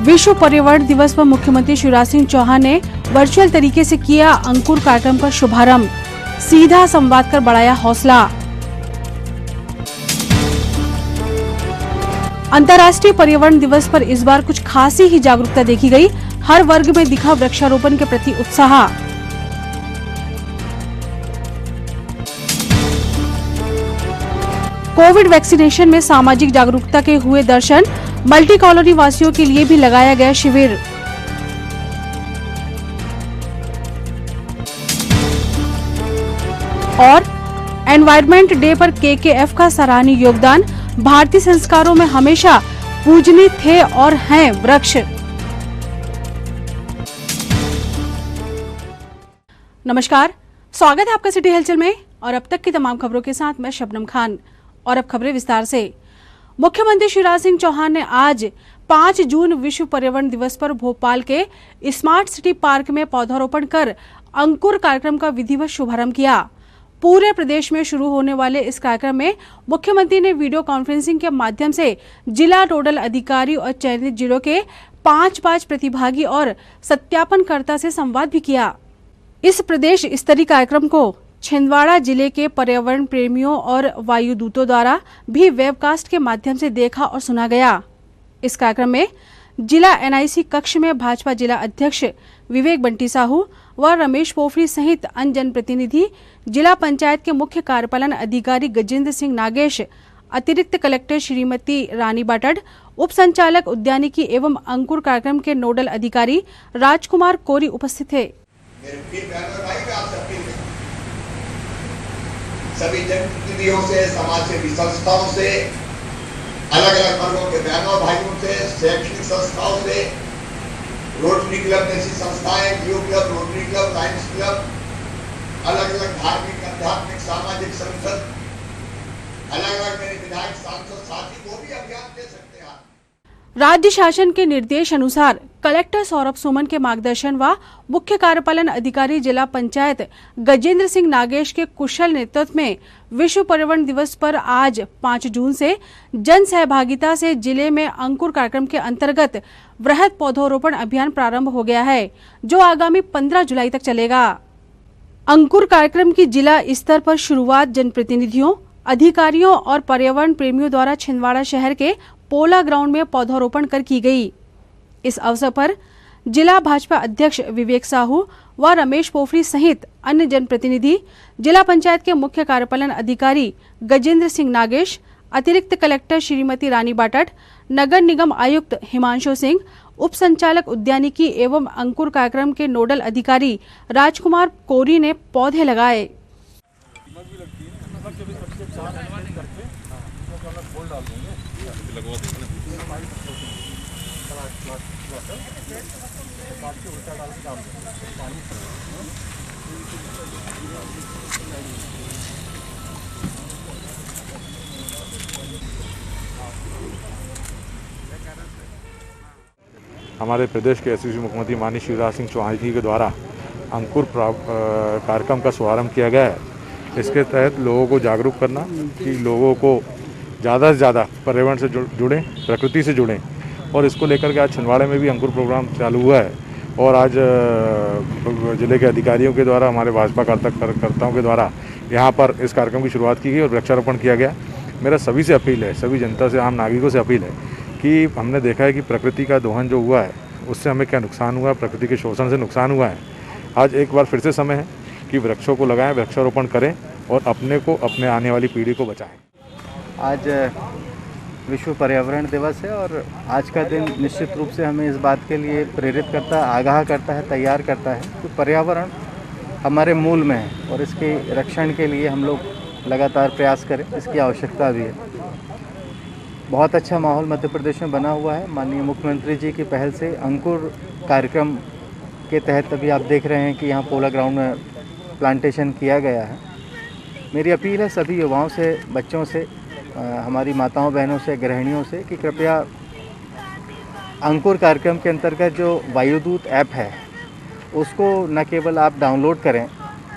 विश्व पर्यावरण दिवस पर मुख्यमंत्री शिवराज सिंह चौहान ने वर्चुअल तरीके से किया अंकुर कार्यक्रम का शुभारंभ, सीधा संवाद कर बढ़ाया हौसला। अंतर्राष्ट्रीय पर्यावरण दिवस पर इस बार कुछ खासी ही जागरूकता देखी गई, हर वर्ग में दिखा वृक्षारोपण के प्रति उत्साह। कोविड वैक्सीनेशन में सामाजिक जागरूकता के हुए दर्शन, मल्टी कॉलोनी वासियों के लिए भी लगाया गया शिविर। और एनवायरनमेंट डे पर केकेएफ का सराहनीय योगदान, भारतीय संस्कारों में हमेशा पूजनीय थे और हैं वृक्ष। नमस्कार, स्वागत है आपका सिटी हलचल में और अब तक की तमाम खबरों के साथ मैं शबनम खान। और अब खबरें विस्तार से। मुख्यमंत्री शिवराज सिंह चौहान ने आज 5 जून विश्व पर्यावरण दिवस पर भोपाल के स्मार्ट सिटी पार्क में पौधारोपण कर अंकुर कार्यक्रम का विधिवत शुभारंभ किया। पूरे प्रदेश में शुरू होने वाले इस कार्यक्रम में मुख्यमंत्री ने वीडियो कॉन्फ्रेंसिंग के माध्यम से जिला नोडल अधिकारी और चयनित जिलों के 5 प्रतिभागी और सत्यापनकर्ता से संवाद भी किया। इस प्रदेश स्तरीय कार्यक्रम को छिंदवाड़ा जिले के पर्यावरण प्रेमियों और वायुदूतों द्वारा भी वेबकास्ट के माध्यम से देखा और सुना गया। इस कार्यक्रम में जिला एनआईसी कक्ष में भाजपा जिला अध्यक्ष विवेक बंटी साहू व रमेश पोफरी सहित अन्य जनप्रतिनिधि, जिला पंचायत के मुख्य कार्यपालन अधिकारी गजेंद्र सिंह नागेश, अतिरिक्त कलेक्टर श्रीमती रानी बाटड़, उप संचालक उद्यानिकी एवं अंकुर कार्यक्रम के नोडल अधिकारी राजकुमार कोरी उपस्थित थे। सभी जनप्रतिनिधियों से, समाज सेवी संस्थाओं से, अलग अलग वर्गों के बहनों भाइयों से, शैक्षणिक संस्थाओं से, रोटरी क्लब जैसी संस्थाएं, जियो club, rotary club, lions club, अलग अलग धार्मिक, आध्यात्मिक, सामाजिक संसद, अलग अलग मेरे विधायक सांसद साथी को भी अभियान दे सकते हैं। राज्य शासन के निर्देश अनुसार कलेक्टर सौरभ सुमन के मार्गदर्शन व मुख्य कार्यपालन अधिकारी जिला पंचायत गजेंद्र सिंह नागेश के कुशल नेतृत्व में विश्व पर्यावरण दिवस पर आज 5 जून से जन सहभागिता से जिले में अंकुर कार्यक्रम के अंतर्गत वृहद पौधारोपण अभियान प्रारंभ हो गया है, जो आगामी 15 जुलाई तक चलेगा। अंकुर कार्यक्रम की जिला स्तर पर शुरुआत जनप्रतिनिधियों, अधिकारियों और पर्यावरण प्रेमियों द्वारा छिंदवाड़ा शहर के पोला ग्राउंड में पौधारोपण कर की गई। इस अवसर पर जिला भाजपा अध्यक्ष विवेक साहू व रमेश पोफरी सहित अन्य जनप्रतिनिधि, जिला पंचायत के मुख्य कार्यपालन अधिकारी गजेंद्र सिंह नागेश, अतिरिक्त कलेक्टर श्रीमती रानी बाटड़, नगर निगम आयुक्त हिमांशु सिंह, उप संचालक उद्यानिकी एवं अंकुर कार्यक्रम के नोडल अधिकारी राजकुमार कोरी ने पौधे लगाए। हमारे प्रदेश के यशस्वी मुख्यमंत्री माननीय शिवराज सिंह चौहान जी के द्वारा अंकुर कार्यक्रम का शुभारंभ किया गया है। इसके तहत लोगों को जागरूक करना कि लोगों को ज़्यादा से ज़्यादा पर्यावरण से जुड़ें, प्रकृति से जुड़ें, और इसको लेकर के आज छिंदवाड़े में भी अंकुर प्रोग्राम चालू हुआ है। और आज जिले के अधिकारियों के द्वारा, हमारे भाजपा कार्यकर्ताओं के द्वारा यहाँ पर इस कार्यक्रम की शुरुआत की गई और वृक्षारोपण किया गया। मेरा सभी से अपील है, सभी जनता से, आम नागरिकों से अपील है कि हमने देखा है कि प्रकृति का दोहन जो हुआ है उससे हमें क्या नुकसान हुआ है, प्रकृति के शोषण से नुकसान हुआ है। आज एक बार फिर से समय है कि वृक्षों को लगाएं, वृक्षारोपण करें और अपने को, अपने आने वाली पीढ़ी को बचाएं। आज विश्व पर्यावरण दिवस है और आज का दिन निश्चित रूप से हमें इस बात के लिए प्रेरित करता है, आगाह करता है, तैयार करता है कि पर्यावरण हमारे मूल में है और इसके रक्षण के लिए हम लोग लगातार प्रयास करें, इसकी आवश्यकता भी है। बहुत अच्छा माहौल मध्य प्रदेश में बना हुआ है। माननीय मुख्यमंत्री जी की पहल से अंकुर कार्यक्रम के तहत अभी आप देख रहे हैं कि यहाँ पोला ग्राउंड में प्लांटेशन किया गया है। मेरी अपील है सभी युवाओं से, बच्चों से, हमारी माताओं बहनों से, गृहिणियों से कि कृपया अंकुर कार्यक्रम के अंतर्गत जो वायुदूत ऐप है उसको न केवल आप डाउनलोड करें,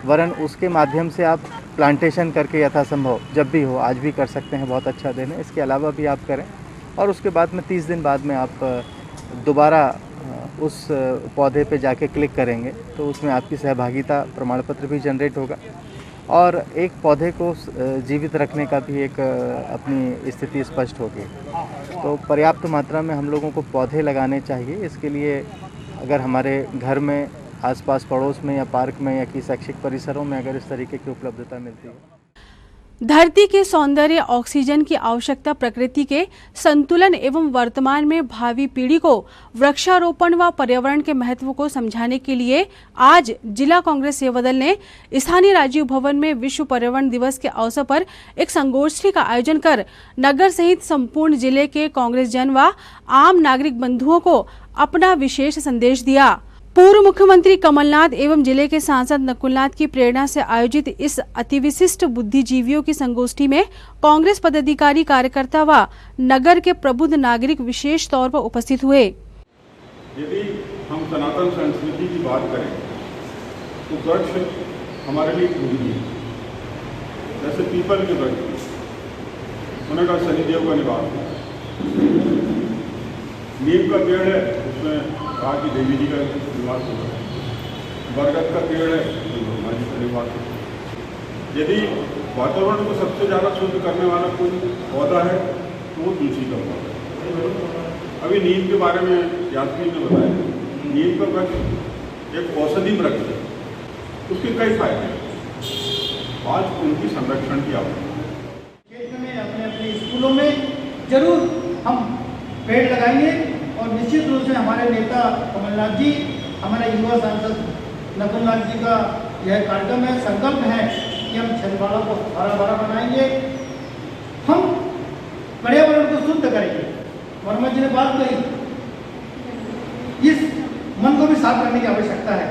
वरन उसके माध्यम से आप प्लांटेशन करके यथासंभव जब भी हो, आज भी कर सकते हैं, बहुत अच्छा दिन है, इसके अलावा भी आप करें और उसके बाद में 30 दिन बाद में आप दोबारा उस पौधे पे जाके क्लिक करेंगे तो उसमें आपकी सहभागिता प्रमाण पत्र भी जनरेट होगा और एक पौधे को जीवित रखने का भी एक अपनी स्थिति स्पष्ट होगी। तो पर्याप्त मात्रा में हम लोगों को पौधे लगाने चाहिए। इसके लिए अगर हमारे घर में, आसपास पड़ोस में या पार्क में या कि शैक्षिक परिसरों में अगर इस तरीके की उपलब्धता मिलती है। धरती के सौंदर्य, ऑक्सीजन की आवश्यकता, प्रकृति के संतुलन एवं वर्तमान में भावी पीढ़ी को वृक्षारोपण व पर्यावरण के महत्व को समझाने के लिए आज जिला कांग्रेस सेवा दल ने स्थानीय राजीव भवन में विश्व पर्यावरण दिवस के अवसर पर एक संगोष्ठी का आयोजन कर नगर सहित संपूर्ण जिले के कांग्रेस जन व आम नागरिक बंधुओं को अपना विशेष संदेश दिया। पूर्व मुख्यमंत्री कमलनाथ एवं जिले के सांसद नकुलनाथ की प्रेरणा से आयोजित इस अतिविशिष्ट बुद्धिजीवियों की संगोष्ठी में कांग्रेस पदाधिकारी, कार्यकर्ता व नगर के प्रबुद्ध नागरिक विशेष तौर पर उपस्थित हुए। यदि हम सनातन संस्कृति की बात करें तो वृक्ष हमारे लिए पूजनीय है। जैसे पीपल के वृक्ष, उन्होंने कहा शनिदेव का निवास है। नीम का पेड़ है, उसमें कहा कि देवी जी का निवास होगा। बरगद का पेड़ है, तो ब्रह्मा जी का निवास होगा। यदि वातावरण को सबसे ज़्यादा शुद्ध करने वाला कोई पौधा है तो वो तुलसी का पौधा है। अभी नीम के बारे में यास्मीन ने बताया, नीम का वृक्ष एक औषधि वृक्ष है, उसके कई फायदे हैं। आज उनकी संरक्षण की आवश्यकता है। क्षेत्र में अपने अपने स्कूलों में जरूर हम पेड़ लगाएंगे और निश्चित रूप से हमारे नेता कमलनाथ जी, हमारे युवा सांसद नकुलनाथ जी का यह कार्यक्रम है, संकल्प है कि हम छिंदवाड़ा को हरा भरा बनाएंगे, हम पर्यावरण को शुद्ध करेंगे। वर्मा जी ने बात कही, इस मन को भी साफ करने की आवश्यकता है।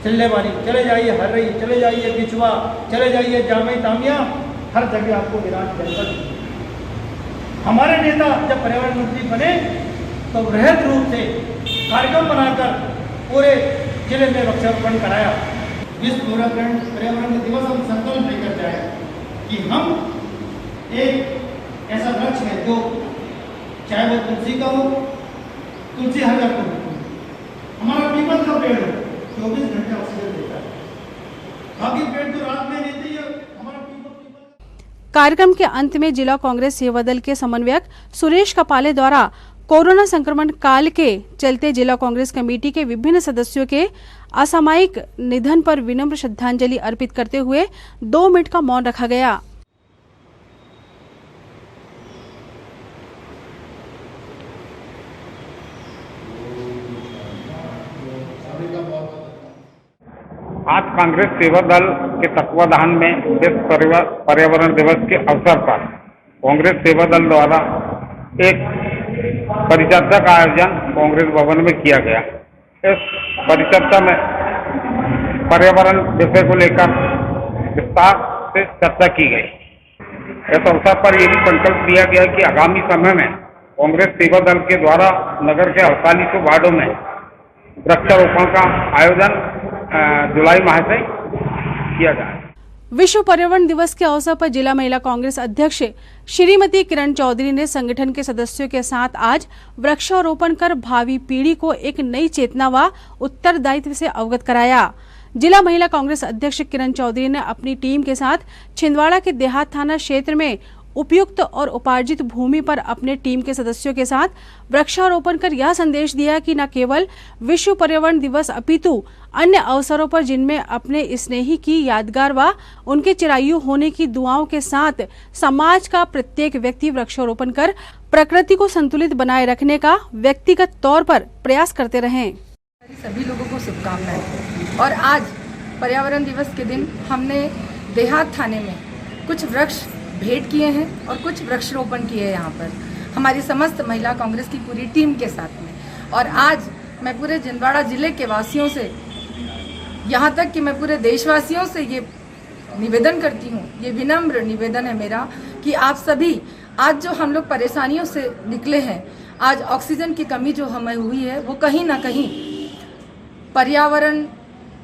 चिल्लेवाड़ी चले जाइए, हर्रई चले जाइए, बिचवा चले जाइए, जामई तामिया, हर जगह आपको विराट जंगल। हमारे नेता जब पर्यावरण मंत्री बने तो बृहद रूप से कार्यक्रम बनाकर पूरे जिले में वृक्षारोपण कराया। विश्व पर्यावरण दिवस हम संकल्प लेकर जाए कि हम एक ऐसा वृक्ष है जो चाहे वो तुलसी का हो, तुलसी हर जगह हो, हमारा पीपल का पेड़ हो, 24 घंटे ऑक्सीजन देता है। बाकी पेड़ तो रात में देते ही, हमारा पीपल। कार्यक्रम के अंत में जिला कांग्रेस सेवा दल के समन्वयक सुरेश कपाले द्वारा कोरोना संक्रमण काल के चलते जिला कांग्रेस कमेटी के विभिन्न सदस्यों के असामयिक निधन पर विनम्र श्रद्धांजलि अर्पित करते हुए 2 मिनट का मौन रखा गया। आज कांग्रेस सेवा दल के तत्वाधान में विश्व पर्यावरण दिवस के अवसर पर कांग्रेस सेवा दल द्वारा एक परिचर्चा का आयोजन कांग्रेस भवन में किया गया। इस परिचर्चा में पर्यावरण विषय को लेकर विस्तार से चर्चा की गई। इस अवसर पर यह भी संकल्प लिया गया कि आगामी समय में कांग्रेस सेवा दल के द्वारा नगर के 48 वार्डों में वृक्षारोपण का आयोजन जुलाई माह से किया जाए। विश्व पर्यावरण दिवस के अवसर पर जिला महिला कांग्रेस अध्यक्ष श्रीमती किरण चौधरी ने संगठन के सदस्यों के साथ आज वृक्षारोपण कर भावी पीढ़ी को एक नई चेतना व उत्तरदायित्व से अवगत कराया। जिला महिला कांग्रेस अध्यक्ष किरण चौधरी ने अपनी टीम के साथ छिंदवाड़ा के देहात थाना क्षेत्र में उपयुक्त और उपार्जित भूमि पर अपने टीम के सदस्यों के साथ वृक्षारोपण कर यह संदेश दिया कि न केवल विश्व पर्यावरण दिवस अपितु अन्य अवसरों पर जिनमें अपने स्नेही की यादगार व उनके चिरायु होने की दुआओं के साथ समाज का प्रत्येक व्यक्ति वृक्षारोपण कर प्रकृति को संतुलित बनाए रखने का व्यक्तिगत तौर पर प्रयास करते रहें। सभी लोगों को शुभकामनाएं। और आज पर्यावरण दिवस के दिन हमने देहात थाने में कुछ वृक्ष भेंट किए हैं और कुछ वृक्षारोपण किए हैं यहाँ पर हमारी समस्त महिला कांग्रेस की पूरी टीम के साथ में। और आज मैं पूरे छिंदवाड़ा जिले के वासियों से, यहाँ तक कि मैं पूरे देशवासियों से ये निवेदन करती हूँ, ये विनम्र निवेदन है मेरा कि आप सभी आज जो हम लोग परेशानियों से निकले हैं, आज ऑक्सीजन की कमी जो हमें हुई है वो कहीं ना कहीं पर्यावरण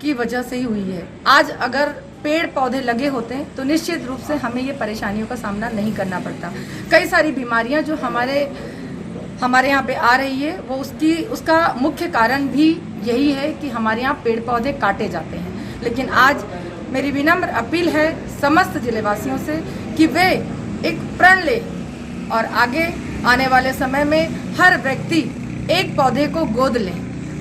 की वजह से ही हुई है। आज अगर पेड़ पौधे लगे होते हैं तो निश्चित रूप से हमें ये परेशानियों का सामना नहीं करना पड़ता। कई सारी बीमारियां जो हमारे हमारे यहाँ पे आ रही है वो उसका मुख्य कारण भी यही है कि हमारे यहाँ पेड़ पौधे काटे जाते हैं। लेकिन आज मेरी विनम्र अपील है समस्त जिलेवासियों से कि वे एक प्रण ले और आगे आने वाले समय में हर व्यक्ति एक पौधे को गोद ले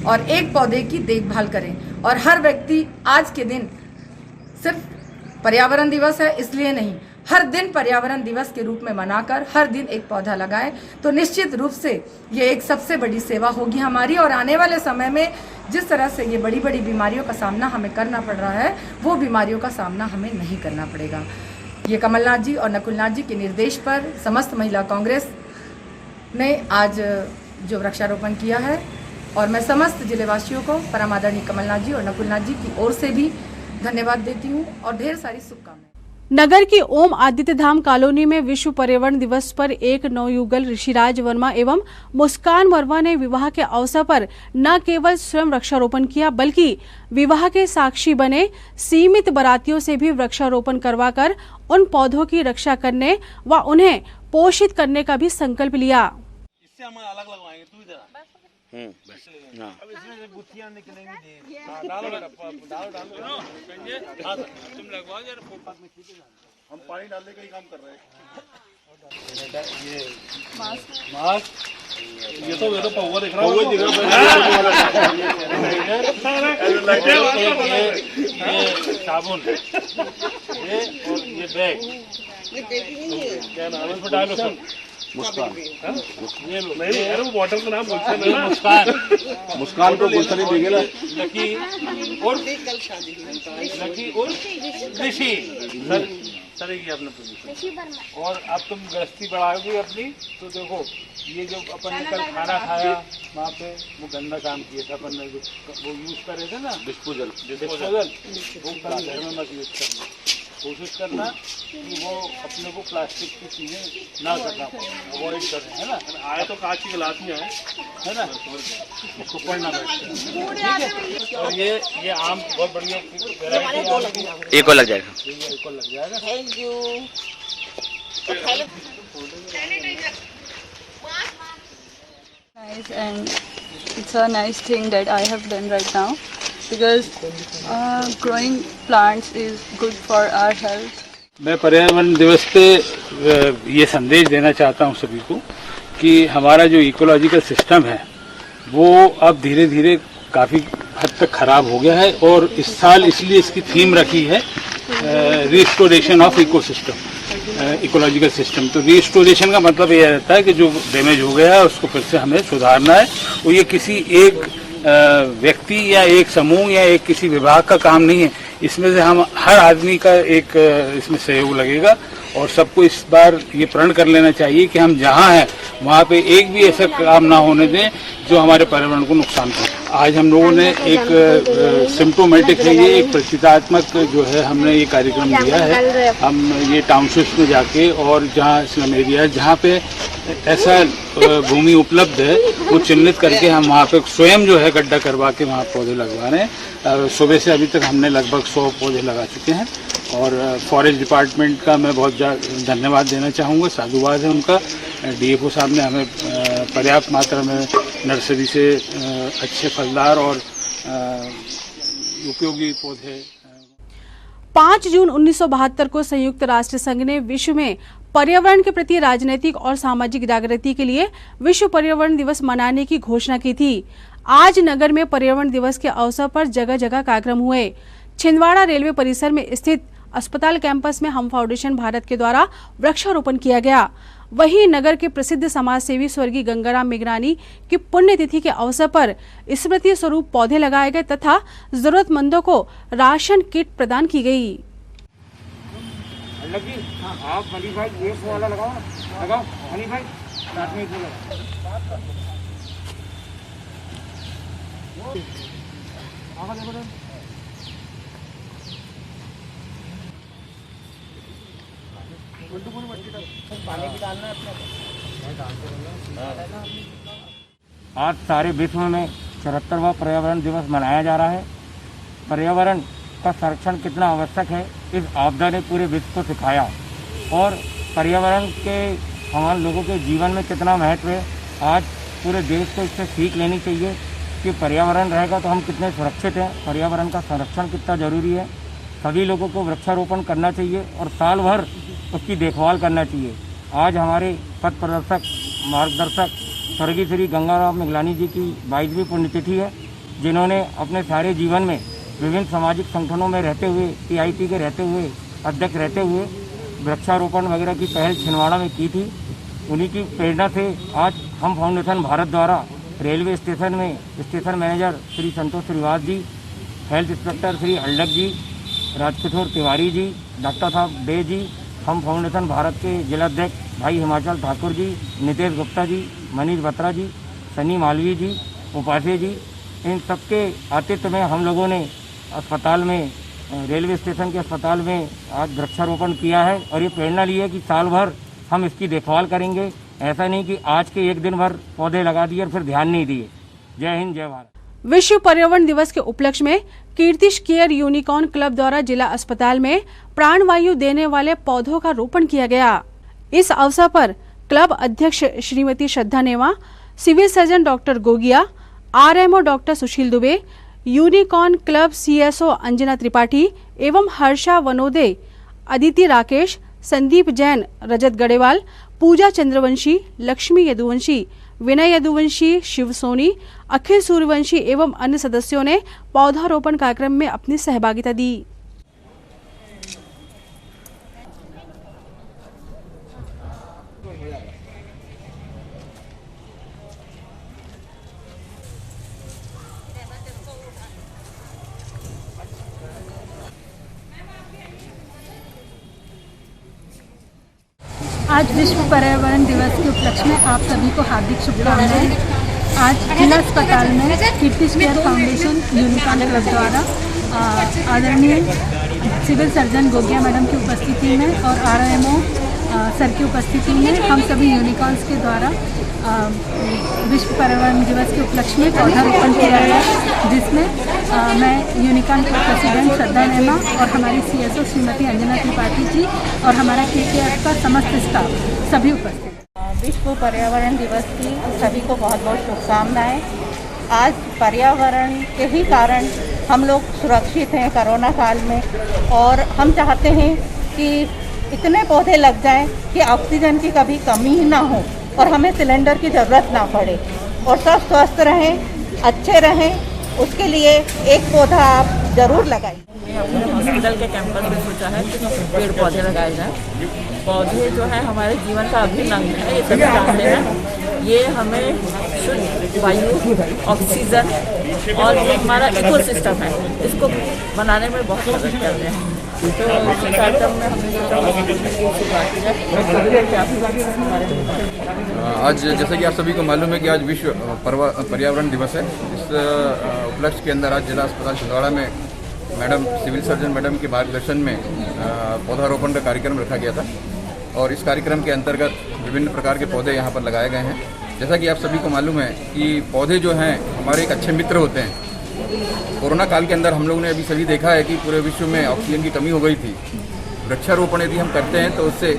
और एक पौधे की देखभाल करें। और हर व्यक्ति आज के दिन सिर्फ पर्यावरण दिवस है इसलिए नहीं, हर दिन पर्यावरण दिवस के रूप में मनाकर हर दिन एक पौधा लगाएं तो निश्चित रूप से ये एक सबसे बड़ी सेवा होगी हमारी। और आने वाले समय में जिस तरह से ये बड़ी बड़ी बीमारियों का सामना हमें करना पड़ रहा है वो बीमारियों का सामना हमें नहीं करना पड़ेगा। ये कमलनाथ जी और नकुलनाथ जी के निर्देश पर समस्त महिला कांग्रेस ने आज जो वृक्षारोपण किया है और मैं समस्त जिलेवासियों को परम आदरणीय कमलनाथ जी और नकुलनाथ जी की ओर से भी धन्यवाद देती हूँ और ढेर सारी शुभकामनाएं। नगर की ओम आदित्य धाम कॉलोनी में विश्व पर्यावरण दिवस पर एक नवयुगल ऋषिराज वर्मा एवं मुस्कान वर्मा ने विवाह के अवसर पर न केवल स्वयं वृक्षारोपण किया बल्कि विवाह के साक्षी बने सीमित बारातियों से भी वृक्षारोपण करवाकर उन पौधों की रक्षा करने व उन्हें पोषित करने का भी संकल्प लिया। इससे हम अलग लगवाएंगे, तू इधर अब इसमें से गुत्थियां निकलेंगी। डालो डालो तुम लगवाओ यार, हम पानी डालने का ही काम कर रहे हैं। ये मास्क ये तो पौवा दिख रहा है, ये साबुन ये और ये बैग क्या नाम है, डालो सब मुस्कान। ये लो नहीं यार, वो बॉटल का नाम बोलते हैं मुस्कान। मुस्कान को बोलते नहीं देंगे ना। लकी और ऋषि सर की अपना पोजीशन। और अब तुम गृहस्थी बढ़ाओगी अपनी तो देखो ये जो अपन ने कल खाना खाया वहाँ पे वो गंदा काम किया था अपन ने, वो यूज कर रहे थे ना डिस्पोजल, वो कल घर में मत यूज करना। कोशिश करना कि वो अपने को प्लास्टिक की चीज़ें ना करना, अवॉइड करना, है ना। आए तो कांच की गिलास में आए, है ना, उसको पढ़ना बैठते। और ये आम बहुत बढ़िया वैरायटी, एक और लग जाएगा, एक और लग जाएगा। Thank you. Nice, and it's a nice thing that I have done right now because growing plants is good for our health. मैं पर्यावरण दिवस पे ये संदेश देना चाहता हूँ सभी को कि हमारा जो इकोलॉजिकल सिस्टम है वो अब धीरे धीरे काफ़ी हद तक खराब हो गया है। और इस साल इसलिए इसकी थीम रखी है restoration of ecosystem, ecological system. तो रिस्टोरेशन का मतलब ये रहता है कि जो डैमेज हो गया है उसको फिर से हमें सुधारना है। और ये किसी एक व्यक्ति या एक समूह या एक किसी विभाग का काम नहीं है, इसमें से हम हर आदमी का एक इसमें सहयोग लगेगा। और सबको इस बार ये प्रण कर लेना चाहिए कि हम जहाँ हैं वहाँ पे एक भी ऐसा काम ना होने दें जो हमारे पर्यावरण को नुकसान करे। आज हम लोगों ने एक सिम्टोमेटिक है, ये एक प्रतीकात्मक जो है हमने ये कार्यक्रम दिया है। हम ये टाउनशिप्स में जाके और जहाँ स्लम एरिया जहाँ पे ऐसा भूमि उपलब्ध है वो चिन्हित करके हम वहाँ पे स्वयं जो है गड्ढा करवा के वहाँ पौधे लगवा रहे हैं। सुबह से अभी तक हमने लगभग 100 पौधे लगा चुके हैं। और फॉरेस्ट डिपार्टमेंट का मैं बहुत धन्यवाद देना चाहूँगा, साधुवाद है उनका। डीएफओ साहब ने हमें पर्याप्त मात्रा में नर्सरी से अच्छे फलदार और उपयोगी पौधे। 5 जून 1972 को संयुक्त राष्ट्र संघ ने विश्व में पर्यावरण के प्रति राजनीतिक और सामाजिक जागृति के लिए विश्व पर्यावरण दिवस मनाने की घोषणा की थी। आज नगर में पर्यावरण दिवस के अवसर पर जगह जगह कार्यक्रम हुए। छिंदवाड़ा रेलवे परिसर में स्थित अस्पताल कैंपस में हम फाउंडेशन भारत के द्वारा वृक्षारोपण किया गया। वहीं नगर के प्रसिद्ध समाज सेवी स्वर्गीय गंगाराम मेघरानी की पुण्यतिथि के अवसर पर स्मृति स्वरूप पौधे लगाए गए तथा जरूरतमंदों को राशन किट प्रदान की गई। आप हनी भाई ये वाला लगाओ हनी भाई साथ में आज सारे विश्व में 74वां पर्यावरण दिवस मनाया जा रहा है। पर्यावरण का संरक्षण कितना आवश्यक है इस आपदा ने पूरे विश्व को सिखाया और पर्यावरण के हमारे लोगों के जीवन में कितना महत्व है आज पूरे देश को इससे सीख लेनी चाहिए कि पर्यावरण रहेगा तो हम कितने सुरक्षित हैं, पर्यावरण का संरक्षण कितना ज़रूरी है। सभी लोगों को वृक्षारोपण करना चाहिए और साल भर उसकी देखभाल करना चाहिए। आज हमारे पथ प्रदर्शक मार्गदर्शक स्वर्गीय श्री गंगाराम निगलानी जी की 22वीं पुण्यतिथि है, जिन्होंने अपने सारे जीवन में विभिन्न सामाजिक संगठनों में रहते हुए, PIT के रहते हुए, अध्यक्ष रहते हुए वृक्षारोपण वगैरह की पहल छिंदवाड़ा में की थी। उन्हीं की प्रेरणा से आज हम फाउंडेशन भारत द्वारा रेलवे स्टेशन में स्टेशन मैनेजर श्री संतोष श्रीवास जी, हेल्थ इंस्पेक्टर श्री हल्डक जी, राजकिशोर तिवारी जी, डॉक्टर साहब डे जी, हम फाउंडेशन भारत के जिलाध्यक्ष भाई हिमाचल ठाकुर जी, नितेश गुप्ता जी, मनीष बत्रा जी, सनी मालवी जी, उपाध्याय जी, इन सबके आतिथ्य में हम लोगों ने अस्पताल में, रेलवे स्टेशन के अस्पताल में आज वृक्षारोपण किया है और ये प्रेरणा ली है कि साल भर हम इसकी देखभाल करेंगे। ऐसा नहीं कि आज के एक दिन भर पौधे लगा दिए और फिर ध्यान नहीं दिए। जय हिंद, जय भारत। विश्व पर्यावरण दिवस के उपलक्ष्य में कीर्तिश केयर यूनिकॉर्न क्लब द्वारा जिला अस्पताल में प्राणवायु देने वाले पौधों का रोपण किया गया। इस अवसर पर क्लब अध्यक्ष Shrimati Shraddha Neva, civil surgeon doctor Gogia, RMO doctor Sushil Dubey, unicorn club CSO Anjana Tripathi एवं हर्षा वनोदे, अदिति राकेश, संदीप जैन, रजत गढ़ेवाल, पूजा चंद्रवंशी, लक्ष्मी यदुवंशी, विनय यदुवंशी, शिव सोनी, अखिल सूर्यवंशी एवं अन्य सदस्यों ने पौधारोपण कार्यक्रम में अपनी सहभागिता दी। आज विश्व पर्यावरण दिवस के उपलक्ष्य में आप सभी को हार्दिक शुभकामनाएं। आज जिला अस्पताल में Kirtish care foundation unicorn club द्वारा आदरणीय सिविल सर्जन गोगिया मैडम की उपस्थिति में और RMO सर की उपस्थिति में हम सभी यूनिकॉर्न्स के द्वारा विश्व पर्यावरण दिवस के उपलक्ष्य में पौधारोपण किया गया, जिसमें मैं यूनिकॉर्न क्लब प्रेसिडेंट श्रद्धा नेमा और हमारी CSO श्रीमती अंजना त्रिपाठी जी और हमारा KKF का समस्त स्टाफ सभी उपस्थित। विश्व पर्यावरण दिवस की सभी को बहुत बहुत शुभकामनाएं। आज पर्यावरण के ही कारण हम लोग सुरक्षित हैं कोरोना काल में, और हम चाहते हैं कि इतने पौधे लग जाएं कि ऑक्सीजन की कभी कमी ही ना हो और हमें सिलेंडर की ज़रूरत ना पड़े और सब स्वस्थ रहें, अच्छे रहें। उसके लिए एक पौधा आप ज़रूर लगाइए। हमने हॉस्पिटल के कैंपस में सोचा है कि पेड़ पौधे लगाए जाएं। पौधे जो है हमारे जीवन का अभिन्न अंग है, ये सभी जानते हैं। ये हमें शुद्ध वायु, ऑक्सीजन और जो हमारा इकोसिस्टम है, इसको बनाने में बहुत मदद करते हैं। तो इसी कार्यक्रम में हमने सोचा आज जैसे कि आप सभी को मालूम है कि आज विश्व पर्यावरण दिवस है। इस उपलक्ष्य के अंदर आज जिला अस्पताल छिंदवाड़ा में मैडम सिविल सर्जन मैडम के मार्गदर्शन में पौधारोपण का कार्यक्रम रखा गया था और इस कार्यक्रम के अंतर्गत विभिन्न प्रकार के पौधे यहाँ पर लगाए गए हैं। जैसा कि आप सभी को मालूम है कि पौधे जो हैं हमारे एक अच्छे मित्र होते हैं। कोरोना काल के अंदर हम लोगों ने अभी सभी देखा है कि पूरे विश्व में ऑक्सीजन की कमी हो गई थी। वृक्षारोपण यदि हम करते हैं तो उससे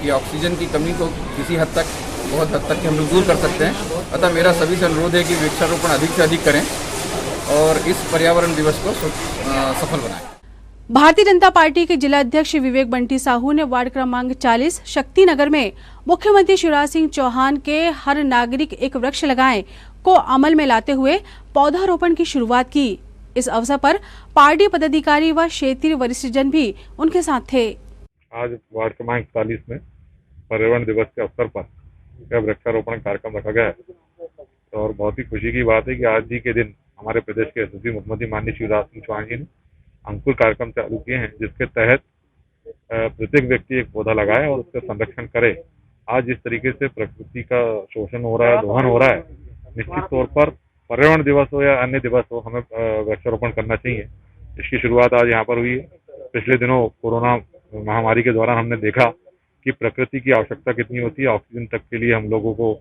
ये ऑक्सीजन की कमी को किसी हद तक, बहुत हद तक हम लोग दूर कर सकते हैं। अतः मेरा सभी से अनुरोध है कि वृक्षारोपण अधिक से अधिक करें और इस पर्यावरण दिवस को सफल बनाएं। भारतीय जनता पार्टी के जिला अध्यक्ष विवेक बंटी साहू ने वार्ड क्रमांक 40 शक्ति नगर में मुख्यमंत्री शिवराज सिंह चौहान के हर नागरिक एक वृक्ष लगाएं को अमल में लाते हुए पौधारोपण की शुरुआत की। इस अवसर पर पार्टी पदाधिकारी व क्षेत्रीय वरिष्ठजन भी उनके साथ थे। आज वार्ड क्रमांक 40 में पर्यावरण दिवस के अवसर पर वृक्षारोपण कार्यक्रम रखा गया है और बहुत ही खुशी की बात है कि आज ही के दिन हमारे प्रदेश के यशस्वी मुख्यमंत्री माननीय शिवराज सिंह चौहान जी ने अंकुर कार्यक्रम चालू किए हैं, जिसके तहत प्रत्येक व्यक्ति एक पौधा लगाए और उसका संरक्षण करे। आज जिस तरीके से प्रकृति का शोषण हो रहा है, दोहन हो रहा है, निश्चित तौर पर पर्यावरण दिवस हो या अन्य दिवस हो, हमें वृक्षारोपण करना चाहिए। इसकी शुरुआत आज यहाँ पर हुई है। पिछले दिनों कोरोना महामारी के दौरान हमने देखा कि प्रकृति की आवश्यकता कितनी होती है, ऑक्सीजन तक के लिए हम लोगों को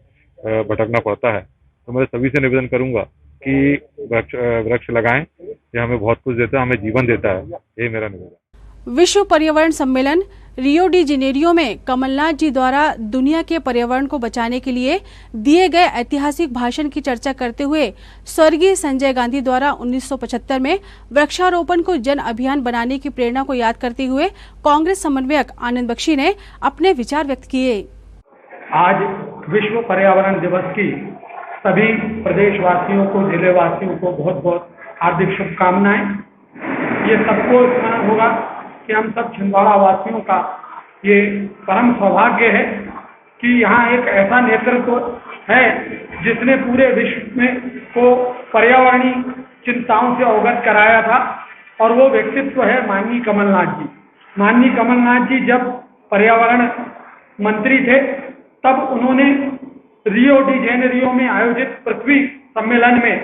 भटकना पड़ता है। तो मैं सभी से निवेदन करूंगा कि वृक्ष लगाएं, ये हमें बहुत कुछ देता है, हमें जीवन देता है। ये मेरा निवेदन। विश्व पर्यावरण सम्मेलन रियो डी जेनेरियो में कमलनाथ जी द्वारा दुनिया के पर्यावरण को बचाने के लिए दिए गए ऐतिहासिक भाषण की चर्चा करते हुए स्वर्गीय संजय गांधी द्वारा 1975 में वृक्षारोपण को जन अभियान बनाने की प्रेरणा को याद करते हुए कांग्रेस समन्वयक आनंद बख्शी ने अपने विचार व्यक्त किए। आज विश्व पर्यावरण दिवस की सभी प्रदेशवासियों को, जिलेवासियों को बहुत बहुत हार्दिक शुभकामनाएं। ये सबको स्मरण होगा कि हम सब छिंदवाड़ा वासियों का ये परम सौभाग्य है कि यहाँ एक ऐसा नेतृत्व है जिसने पूरे विश्व में को पर्यावरणीय चिंताओं से अवगत कराया था, और वो व्यक्तित्व है माननीय कमलनाथ जी। माननीय कमलनाथ जी जब पर्यावरण मंत्री थे तब उन्होंने रियो डी जेनेरियो में आयोजित पृथ्वी सम्मेलन में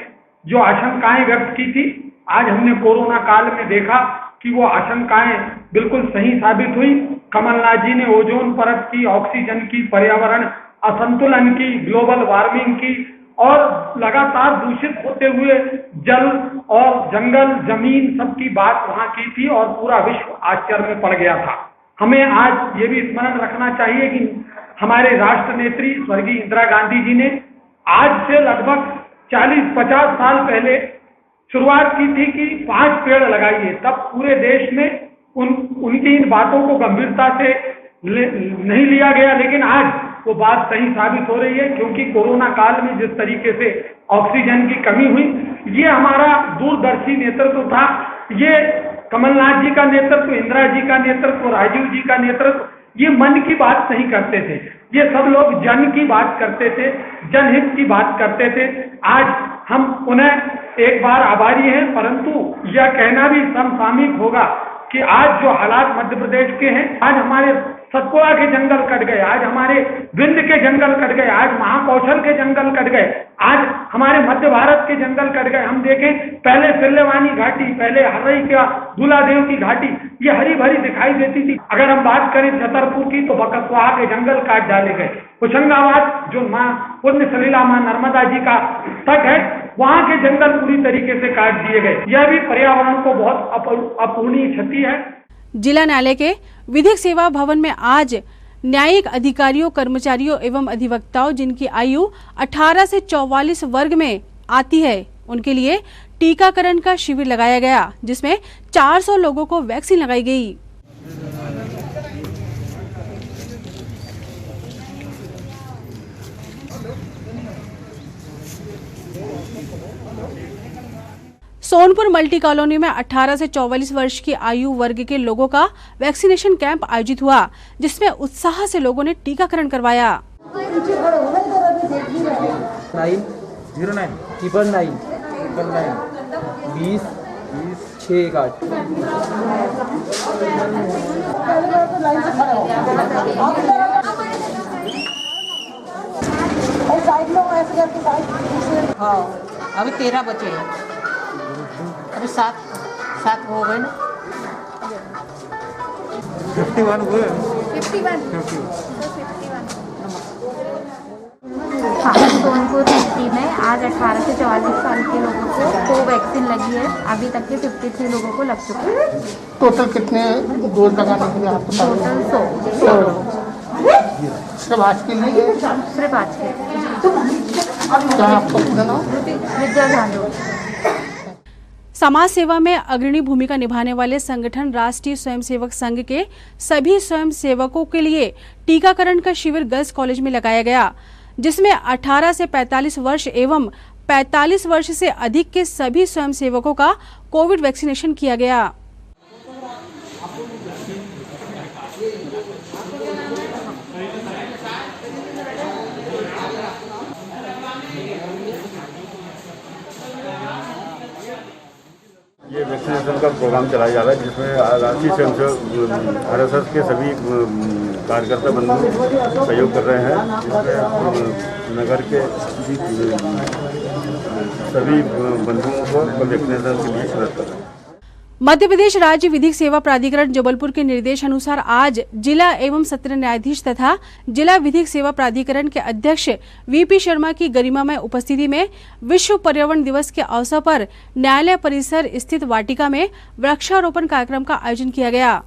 जो आशंकाएं व्यक्त की थी, आज हमने कोरोना काल में देखा कि वो आशंकाएं बिल्कुल सही साबित हुई। कमलनाथ जी ने ओजोन परत की, ऑक्सीजन की, पर्यावरण असंतुलन की, ग्लोबल वार्मिंग की और लगातार दूषित होते हुए जल और जंगल, जमीन सबकी बात वहां की थी और पूरा विश्व आश्चर्य में पड़ गया था। हमें आज ये भी स्मरण रखना चाहिए कि हमारे राष्ट्र नेत्री स्वर्गीय इंदिरा गांधी जी ने आज से लगभग 40-50 साल पहले शुरुआत की थी कि 5 पेड़ लगाइए। तब पूरे देश में उनकी इन बातों को गंभीरता से नहीं लिया गया, लेकिन आज वो बात सही साबित हो रही है, क्योंकि कोरोना काल में जिस तरीके से ऑक्सीजन की कमी हुई, ये हमारा दूरदर्शी नेतृत्व था। ये कमलनाथ जी का नेतृत्व, इंदिरा जी का नेतृत्व, राजीव जी का नेतृत्व, ये मन की बात नहीं करते थे, ये सब लोग जन की बात करते थे, जनहित की बात करते थे। आज हम उन्हें एक बार आभारी हैं, परंतु यह कहना भी समसामयिक होगा कि आज जो हालात मध्य प्रदेश के हैं, आज हमारे सतपुड़ा के जंगल कट गए, आज हमारे विंध्य के जंगल कट गए, आज महाकौशल के जंगल कट गए, आज हमारे मध्य भारत के जंगल कट गए। हम देखें पहले सिल्लेवानी घाटी, पहले हर्रई का दूलादेव की घाटी, ये हरी भरी दिखाई देती थी। अगर हम बात करें छतरपुर की तो बकसवाहा के जंगल काट डाले गए। होशंगाबाद जो माँ पुण्य सलीला माँ नर्मदा जी का तट है, वहाँ के जंगल पूरी तरीके से काट दिए गए। यह भी पर्यावरण को बहुत अपूर्णीय क्षति है। जिला न्यायालय के विधिक सेवा भवन में आज न्यायिक अधिकारियों, कर्मचारियों एवं अधिवक्ताओं जिनकी आयु 18 से 44 वर्ग में आती है, उनके लिए टीकाकरण का शिविर लगाया गया, जिसमें 400 लोगों को वैक्सीन लगाई गई। सोनपुर मल्टी कॉलोनी में 18 से 44 वर्ष की आयु वर्ग के लोगों का वैक्सीनेशन कैंप आयोजित हुआ, जिसमें उत्साह से लोगों ने टीकाकरण करवाया। 9 हाँ, अभी 13 बचे हैं, अभी 7 हो गए ना। 51 हुए। 51। हाँ, सोनपुर सिटी में आज 18 से 44 साल के लोगों को कोवैक्सीन लगी है। अभी तक के 53 लोगों को लग चुका है। टोटल कितने डोज लगाने के लिए आपको? टोटल 100। सिर्फ आज के लिए? सिर्फ आज के लिए। क्या आपका पूरा नाम? विद्या झांझो। समाज सेवा में अग्रणी भूमिका निभाने वाले संगठन राष्ट्रीय स्वयंसेवक संघ के सभी स्वयंसेवकों के लिए टीकाकरण का शिविर गर्ल्स कॉलेज में लगाया गया, जिसमें 18 से 45 वर्ष एवं 45 वर्ष से अधिक के सभी स्वयंसेवकों का कोविड वैक्सीनेशन किया गया। ये वैक्सीनेशन का प्रोग्राम चलाया जा रहा है, जिसमें राष्ट्रीय स्वयंसेवक RSS के सभी कार्यकर्ता बंधु सहयोग कर रहे हैं, जिसमें नगर के सभी बंधुओं को वैक्सीनेशन के लिए शुरुआत कर रहे हैं। मध्य प्रदेश राज्य विधिक सेवा प्राधिकरण जबलपुर के निर्देश अनुसार आज जिला एवं सत्र न्यायाधीश तथा जिला विधिक सेवा प्राधिकरण के अध्यक्ष VP शर्मा की गरिमामय उपस्थिति में विश्व पर्यावरण दिवस के अवसर पर न्यायालय परिसर स्थित वाटिका में वृक्षारोपण कार्यक्रम का आयोजन किया गया।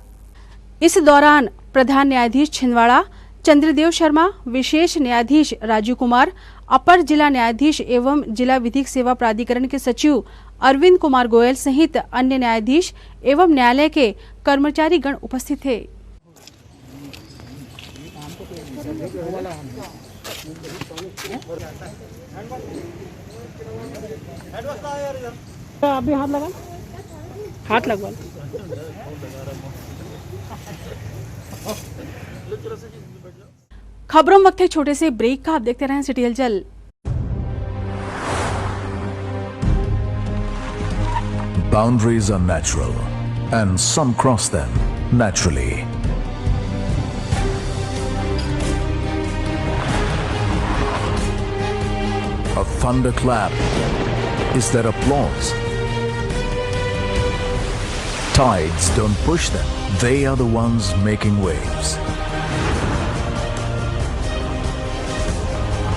इस दौरान प्रधान न्यायाधीश छिंदवाड़ा चंद्रदेव शर्मा, विशेष न्यायाधीश राजीव कुमार, अपर जिला न्यायाधीश एवं जिला विधिक सेवा प्राधिकरण के सचिव अरविंद कुमार गोयल सहित अन्य न्यायाधीश एवं न्यायालय के कर्मचारी गण उपस्थित थे। अभी हाथ लगवा खबरों में वक्त है छोटे से ब्रेक का। आप देखते रहें सिटी हलचल। Boundaries are natural and some cross them naturally. A thunderclap is their applause. Tides don't push them, they are the ones making waves.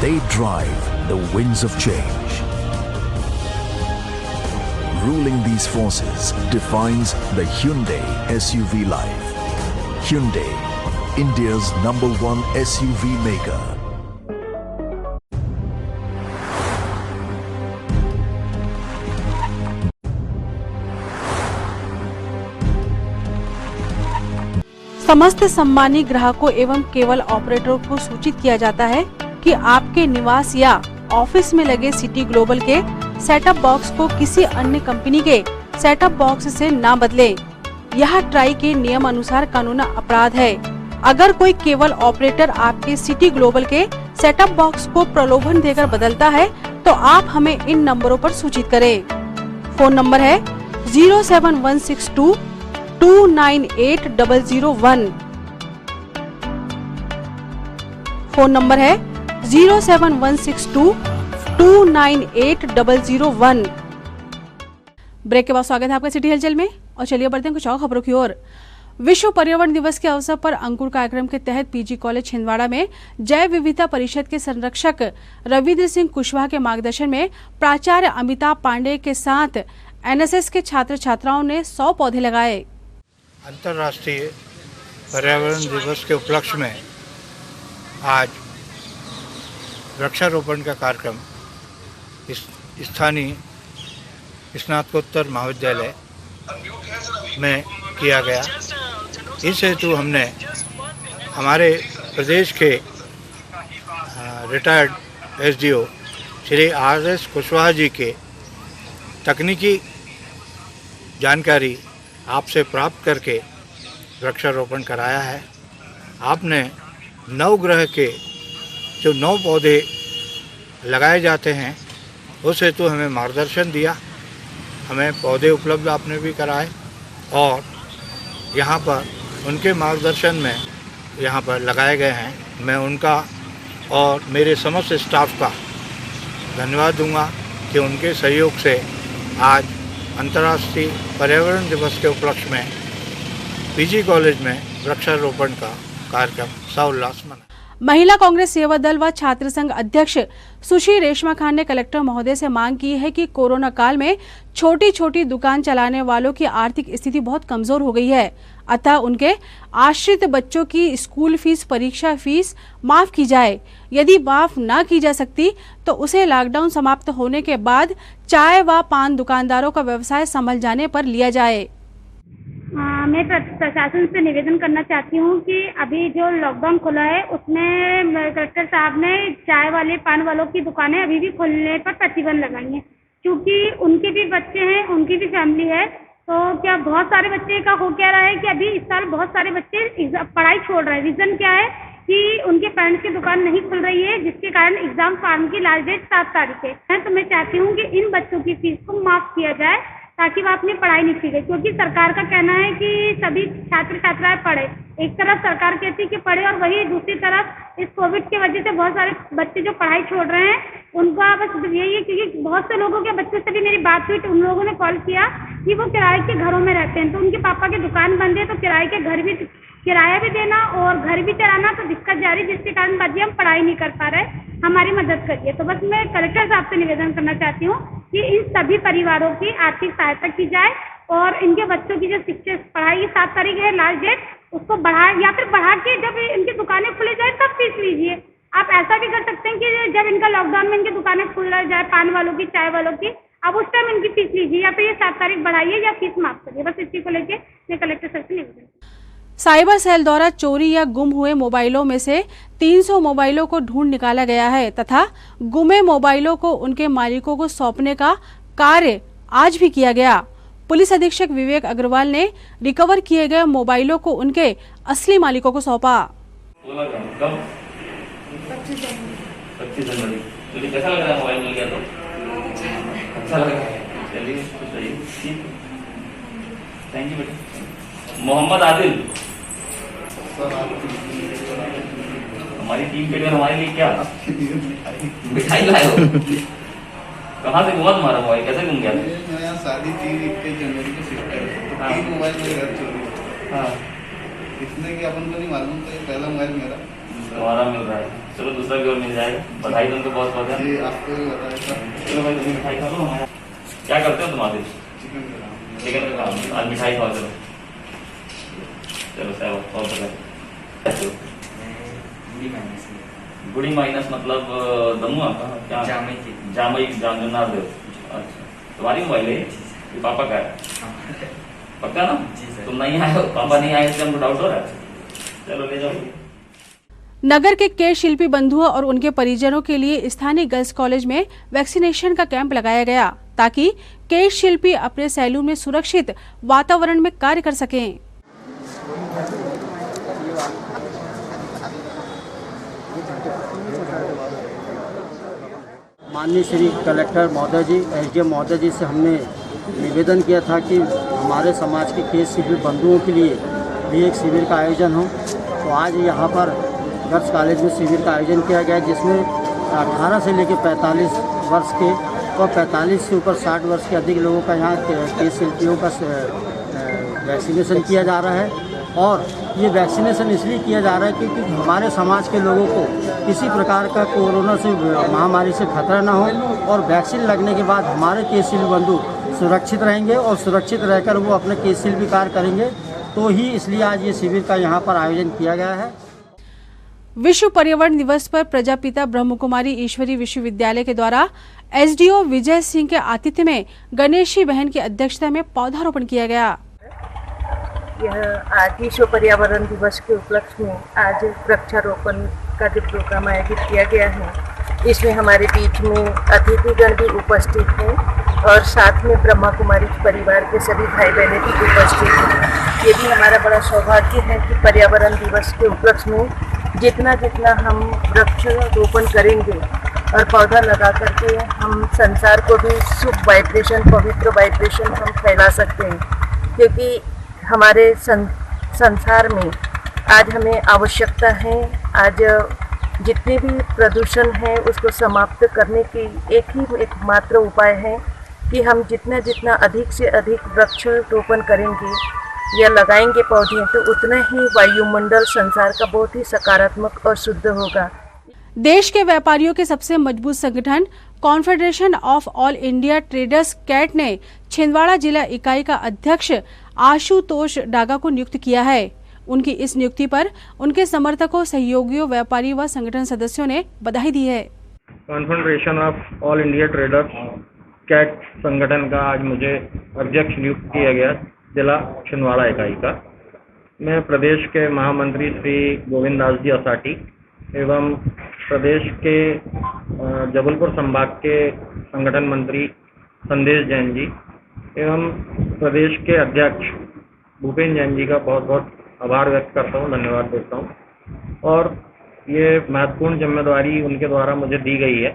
They drive the winds of change. Ruling these forces defines the Hyundai SUV life. Hyundai, India's #1 SUV maker. समस्त सम्मानित ग्राहकों एवं केवल ऑपरेटरों को सूचित किया जाता है कि आपके निवास या ऑफिस में लगे सिटी ग्लोबल के सेटअप बॉक्स को किसी अन्य कंपनी के सेटअप बॉक्स से ना बदलें। यह ट्राई के नियम अनुसार कानूनी अपराध है। अगर कोई केवल ऑपरेटर आपके सिटी ग्लोबल के सेटअप बॉक्स को प्रलोभन देकर बदलता है तो आप हमें इन नंबरों पर सूचित करें। फोन नंबर है 07162 298 001। फोन नंबर है 07162 298 001। ब्रेक के बाद स्वागत है आपका सिटी हलचल में और चलिए बढ़ते हैं कुछ और खबरों की ओर। विश्व पर्यावरण दिवस के अवसर पर अंकुर कार्यक्रम के तहत पीजी कॉलेज छिंदवाड़ा में जैव विविधता परिषद के संरक्षक रविंद्र सिंह कुशवाहा के मार्गदर्शन में प्राचार्य अमिताभ पांडे के साथ एनएसएस के छात्र छात्राओं ने 100 पौधे लगाए। अंतर्राष्ट्रीय पर्यावरण दिवस के उपलक्ष्य में आज वृक्षारोपण का कार्यक्रम स्थानीय स्नातकोत्तर महाविद्यालय में किया गया। इस हेतु हमने हमारे प्रदेश के रिटायर्ड एसडीओ श्री आर.एस. कुशवाहा जी के तकनीकी जानकारी आपसे प्राप्त करके वृक्षारोपण कराया है। आपने 9 ग्रह के जो 9 पौधे लगाए जाते हैं उस हेतु हमें मार्गदर्शन दिया। हमें पौधे उपलब्ध आपने भी कराए और यहाँ पर उनके मार्गदर्शन में यहाँ पर लगाए गए हैं। मैं उनका और मेरे समस्त स्टाफ का धन्यवाद दूंगा कि उनके सहयोग से आज अंतर्राष्ट्रीय पर्यावरण दिवस के उपलक्ष्य में पीजी कॉलेज में वृक्षारोपण का कार्यक्रम सउल्लास मना। महिला कांग्रेस सेवा दल व छात्र संघ अध्यक्ष सुश्री रेशमा खान ने कलेक्टर महोदय से मांग की है कि कोरोना काल में छोटी छोटी दुकान चलाने वालों की आर्थिक स्थिति बहुत कमजोर हो गई है, अतः उनके आश्रित बच्चों की स्कूल फीस, परीक्षा फीस माफ की जाए। यदि माफ न की जा सकती तो उसे लॉकडाउन समाप्त होने के बाद चाय व पान दुकानदारों का व्यवसाय संभल जाने पर लिया जाए। मैं प्रशासन से निवेदन करना चाहती हूँ कि अभी जो लॉकडाउन खुला है उसमें कलेक्टर साहब ने चाय वाले, पान वालों की दुकानें अभी भी खोलने पर प्रतिबंध लगाई है, क्योंकि उनके भी बच्चे हैं, उनकी भी फैमिली है। तो क्या बहुत सारे बच्चे का हो क्या रहा है कि अभी इस साल बहुत सारे बच्चे पढ़ाई छोड़ रहे हैं। रीज़न क्या है कि उनके पेरेंट्स की दुकान नहीं खुल रही है, जिसके कारण एग्जाम फॉर्म की लास्ट डेट 7 तारीख है। तो मैं चाहती हूँ कि इन बच्चों की फीस को माफ़ किया जाए ताकि वह अपनी पढ़ाई नहीं छूटे, क्योंकि सरकार का कहना है कि सभी छात्र छात्राएं पढ़े। एक तरफ सरकार कहती है कि पढ़े और वही दूसरी तरफ इस कोविड की वजह से बहुत सारे बच्चे जो पढ़ाई छोड़ रहे हैं उनका बस यही है, क्योंकि बहुत से लोगों के बच्चों से भी मेरी बात हुई तो उन लोगों ने कॉल किया कि वो किराए के घरों में रहते हैं, तो उनके पापा की दुकान बंद है, तो किराए के घर भी किराया भी देना और घर भी चलाना तो दिक्कत जा रही, जिसके कारण बाजी हम पढ़ाई नहीं कर पा रहे। हमारी मदद करिए। तो बस मैं कलेक्टर साहब से निवेदन करना चाहती हूँ कि इन सभी परिवारों की आर्थिक सहायता की जाए और इनके बच्चों की जो शिक्षा पढ़ाई 7 तारीख है लास्ट डेट, उसको बढ़ा या फिर बढ़ा के जब इनकी दुकानें खुली जाए तब फीस लीजिए। आप ऐसा भी कर सकते हैं कि जब इनका लॉकडाउन में इनकी दुकानें खुल जाए पान वालों की, चाय वालों की, अब उस टाइम इनकी फीस लीजिए या फिर ये 7 तारीख बढ़ाइए या फीस माफ करिए। बस इसी को लेके मैं कलेक्टर सर से निवेदन। साइबर सेल द्वारा चोरी या गुम हुए मोबाइलों में से 300 मोबाइलों को ढूंढ निकाला गया है तथा गुमे मोबाइलों को उनके मालिकों को सौंपने का कार्य आज भी किया गया। पुलिस अधीक्षक विवेक अग्रवाल ने रिकवर किए गए मोबाइलों को उनके असली मालिकों को सौंपा। 25 जनवरी। तो कैसा लग रहा है मोबाइल मिल गया तो? अच्छा लग रहा है। चलिए ठीक, थैंक यू बेटा। मोहम्मद आदिल, हमारी टीम के लिए हमारे लिए क्या मिठाई लाए हो? कहाँ से घुमा तुम्हारा मोबाइल, कैसे घूम गया? मैं यहाँ शादी थी 21 जनवरी को शिफ्ट कर तीन मोबाइल मेरे घर चोरी। हाँ, इसमें कि अपन को नहीं मालूम था, पहला मोबाइल मेरा तुम्हारा मिल रहा है। चलो दूसरा भी और मिल जाएगा। बधाई तुमको बहुत बहुत है। आपको भी बताया। चलो भाई तुम मिठाई खा लो। क्या करते हो तुम आदिल? चिकन का काम। आज मिठाई खाओ। चलो चलो साहब और बताए। गुड़ी माइनस मतलब दमुआ क्या? जामई जामजनार देव। अच्छा, तुम्हारी मोबाइल है ये? पापा का है? पक्का ना? तुम नहीं आए हो, पापा नहीं आए इसलिए हमको डाउट हो रहा है। चलो ले जाओ। नगर के केश शिल्पी बंधुओं और उनके परिजनों के लिए स्थानीय गर्ल्स कॉलेज में वैक्सीनेशन का कैंप लगाया गया ताकि केश शिल्पी अपने सैलून में सुरक्षित वातावरण में कार्य कर सकें। माननीय श्री कलेक्टर महोदय जी, एसडीएम महोदय जी से हमने निवेदन किया था कि हमारे समाज के केस शिल्पी बंधुओं के लिए भी एक शिविर का आयोजन हो। तो आज यहाँ पर गर्ल्स कॉलेज में शिविर का आयोजन किया गया जिसमें 18 से लेकर 45 वर्ष के और 45 से ऊपर 60 वर्ष के अधिक लोगों का यहाँ केस शिल्पियों का वैक्सीनेशन किया जा रहा है। और ये वैक्सीनेशन इसलिए किया जा रहा है क्योंकि हमारे समाज के लोगों को किसी प्रकार का कोरोना से महामारी से खतरा ना हो और वैक्सीन लगने के बाद हमारे केस शिल्पी बंधु सुरक्षित रहेंगे और सुरक्षित रहकर वो अपने केस शिल्पी कार्य करेंगे। तो ही इसलिए आज ये शिविर का यहाँ पर आयोजन किया गया है। विश्व पर्यावरण दिवस पर प्रजापिता ब्रह्मकुमारी ईश्वरी विश्वविद्यालय के द्वारा एसडीओ विजय सिंह के आतिथ्य में गणेशी बहन की अध्यक्षता में पौधारोपण किया गया। यह आज विश्व पर्यावरण दिवस के उपलक्ष्य में आज वृक्षारोपण का जो प्रोग्राम आयोजित किया गया है, इसमें हमारे बीच में अतिथिगण भी उपस्थित हैं और साथ में ब्रह्मा कुमारी परिवार के सभी भाई बहनें भी उपस्थित हैं। ये भी हमारा बड़ा सौभाग्य है कि पर्यावरण दिवस के उपलक्ष्य में जितना जितना हम वृक्षारोपण करेंगे और पौधा लगा करके हम संसार को भी शुभ वाइब्रेशन, पवित्र वाइब्रेशन हम फैला सकते हैं। क्योंकि हमारे संसार में आज हमें आवश्यकता है, आज जितने भी प्रदूषण है उसको समाप्त करने की एकमात्र उपाय है कि हम जितना अधिक से अधिक वृक्षारोपण करेंगे या लगाएंगे पौधे तो उतना ही वायुमंडल संसार का बहुत ही सकारात्मक और शुद्ध होगा। देश के व्यापारियों के सबसे मजबूत संगठन Confederation of all India traders CAT ने छिंदवाड़ा जिला इकाई का अध्यक्ष आशुतोष डागा को नियुक्त किया है। उनकी इस नियुक्ति पर उनके समर्थकों, सहयोगियों, व्यापारी व संगठन सदस्यों ने बधाई दी है। Confederation of all India traders CAIT संगठन का आज मुझे अध्यक्ष नियुक्त किया गया जिला छिंदवाड़ा इकाई का। मैं प्रदेश के महामंत्री श्री गोविंद दास जी असाटी एवं प्रदेश के जबलपुर संभाग के संगठन मंत्री संदेश जैन जी एवं प्रदेश के अध्यक्ष भूपेन्द्र जैन जी का बहुत बहुत आभार व्यक्त करता हूँ, धन्यवाद देता हूँ। और ये महत्वपूर्ण जिम्मेदारी उनके द्वारा मुझे दी गई है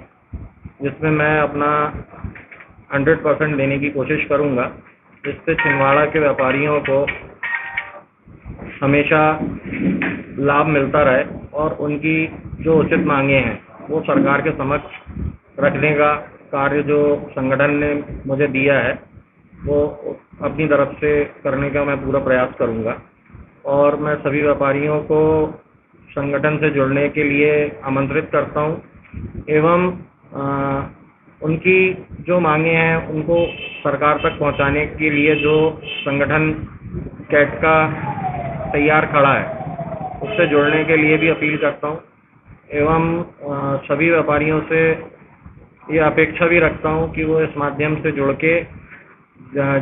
जिसमें मैं अपना 100% देने की कोशिश करूँगा, जिससे छिंदवाड़ा के व्यापारियों को हमेशा लाभ मिलता रहे और उनकी जो उचित मांगे हैं वो सरकार के समक्ष रखने का कार्य जो संगठन ने मुझे दिया है वो अपनी तरफ से करने का मैं पूरा प्रयास करूंगा। और मैं सभी व्यापारियों को संगठन से जुड़ने के लिए आमंत्रित करता हूं एवं उनकी जो मांगे हैं उनको सरकार तक पहुंचाने के लिए जो संगठन कैट का तैयार खड़ा है, उससे जुड़ने के लिए भी अपील करता हूँ एवं सभी व्यापारियों से ये अपेक्षा भी रखता हूँ कि वो इस माध्यम से जुड़ के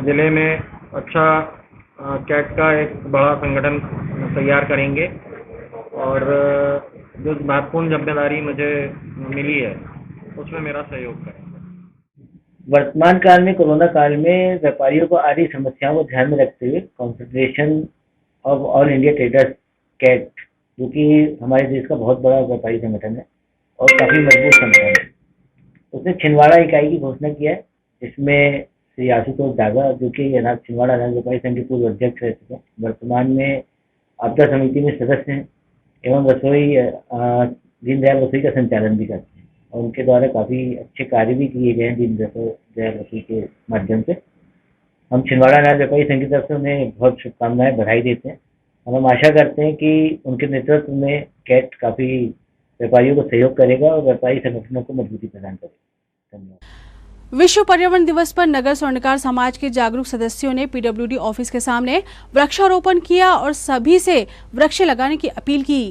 ज़िले में अच्छा कैट का एक बड़ा संगठन तैयार करेंगे और जो महत्वपूर्ण जिम्मेदारी मुझे मिली है उसमें मेरा सहयोग करें। वर्तमान काल में, कोरोना काल में व्यापारियों को आ रही समस्याओं को ध्यान में रखते हुए confederation of all India traders CAIT, जो कि हमारे देश का बहुत बड़ा व्यापारी संगठन है और काफ़ी मजबूत संगठन है, उसने छिंदवाड़ा इकाई की घोषणा किया है, जिसमें श्री आशुतोष दागा, जो कि छिंदवाड़ा अनाज व्यापारी संघ के पूर्व अध्यक्ष रह चुके हैं, वर्तमान में आपदा समिति में सदस्य हैं एवं रसोई दीनदयाल रसोई का संचालन भी करते हैं और उनके द्वारा काफ़ी अच्छे कार्य भी किए गए हैं दीनदयाल रसोई के माध्यम से। हम छिंदवाड़ा अनाज व्यापारी संघ की तरफ से उन्हें बहुत शुभकामनाएं, बधाई देते हैं और हम आशा करते हैं कि उनके नेतृत्व में कैट काफ़ी व्यापारियों को सहयोग करेगा और व्यापारी संगठनों को मजबूती प्रदान करेगा। धन्यवाद। विश्व पर्यावरण दिवस पर नगर स्वर्णकार समाज के जागरूक सदस्यों ने पीडब्ल्यूडी ऑफिस के सामने वृक्षारोपण किया और सभी से वृक्ष लगाने की अपील की।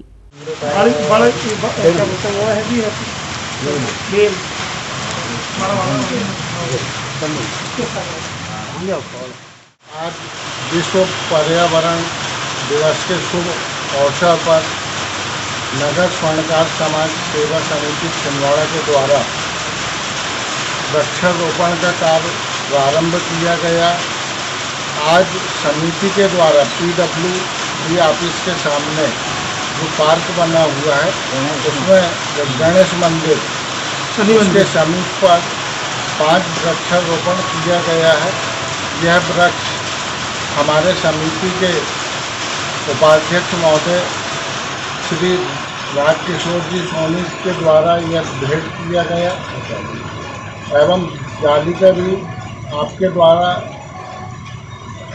आज विश्व पर्यावरण दिवस के शुभ अवसर पर नगर स्वर्णकार समाज सेवा समिति छिंदवाड़ा के द्वारा वृक्षारोपण का कार्य प्रारंभ किया गया। आज समिति के द्वारा पीडब्ल्यूडी ऑफिस के सामने जो पार्क बना हुआ है उसमें गणेश मंदिर उसके समीप पर 5 वृक्षारोपण किया गया है। यह वृक्ष हमारे समिति के उपाध्यक्ष महोदय श्री राजकिशोर जी सोनी के द्वारा यह भेंट किया गया एवं जाली का भी आपके द्वारा